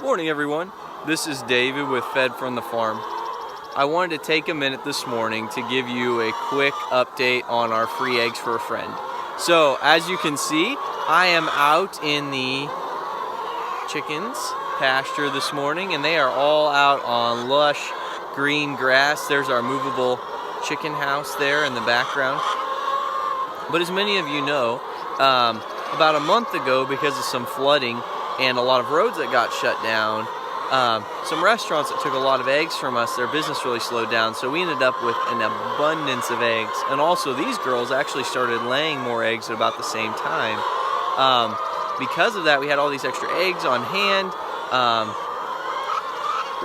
Morning everyone, this is David with Fed from the Farm. I wanted to take a minute this morning to give you a quick update on our free eggs for a friend. So as you can see, I am out in the chickens pasture this morning and they are all out on lush green grass. There's our movable chicken house there in the background. But as many of you know, about a month ago, because of some flooding and a lot of roads that got shut down, some restaurants that took a lot of eggs from us, their business really slowed down, so we ended up with an abundance of eggs. And also these girls actually started laying more eggs at about the same time. Because of that, we had all these extra eggs on hand.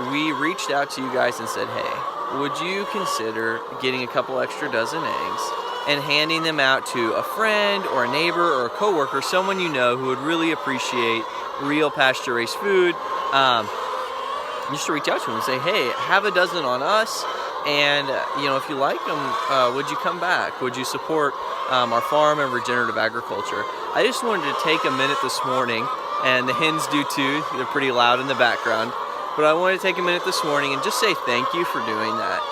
We reached out to you guys and said, hey, would you consider getting a couple extra dozen eggs and handing them out to a friend or a neighbor or a coworker, someone you know who would really appreciate real pasture-raised food. Just to reach out to them and say, hey, have a dozen on us, and if you like them, would you come back? Would you support our farm and regenerative agriculture? I just wanted to take a minute this morning, and the hens do too, they're pretty loud in the background, but I wanted to take a minute this morning and just say thank you for doing that.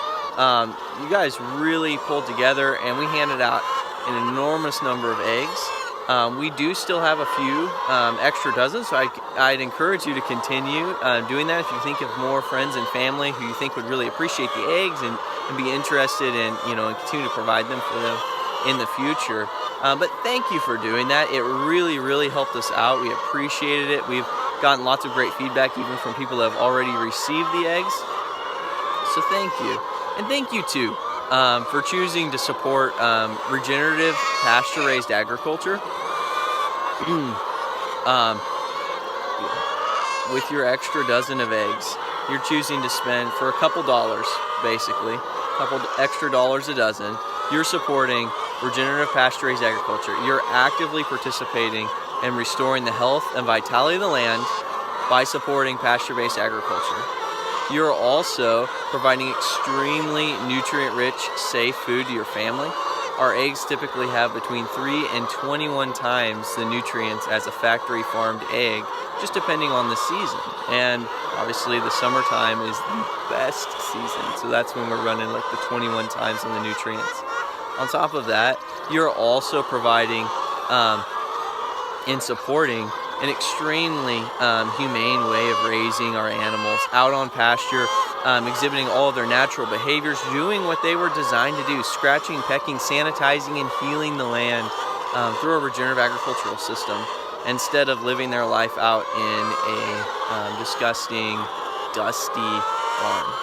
You guys really pulled together and we handed out an enormous number of eggs. We do still have a few extra dozens, so I'd encourage you to continue doing that if you think of more friends and family who you think would really appreciate the eggs and be interested in, and continue to provide them for them in the future. But thank you for doing that. It really, really helped us out. We appreciated it. We've gotten lots of great feedback even from people that have already received the eggs. So thank you. And thank you too for choosing to support regenerative pasture-raised agriculture. With your extra dozen of eggs, you're choosing to spend for a couple dollars, basically, a couple extra dollars a dozen. You're supporting regenerative pasture-raised agriculture. You're actively participating in restoring the health and vitality of the land by supporting pasture-based agriculture. You're also providing extremely nutrient-rich, safe food to your family. Our eggs typically have between 3 and 21 times the nutrients as a factory-farmed egg, just depending on the season. And obviously the summertime is the best season, so that's when we're running like the 21 times on the nutrients. On top of that, you're also providing and supporting an extremely humane way of raising our animals out on pasture, exhibiting all of their natural behaviors, doing what they were designed to do, scratching, pecking, sanitizing, and healing the land through a regenerative agricultural system, instead of living their life out in a disgusting, dusty farm.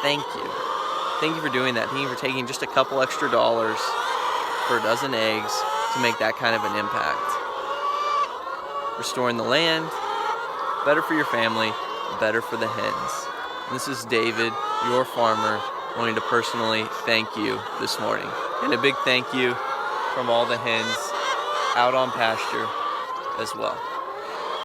Thank you. Thank you for doing that. Thank you for taking just a couple extra dollars for a dozen eggs to make that kind of an impact. Restoring the land, better for your family, better for the hens. And this is David, your farmer, wanting to personally thank you this morning. And a big thank you from all the hens out on pasture as well.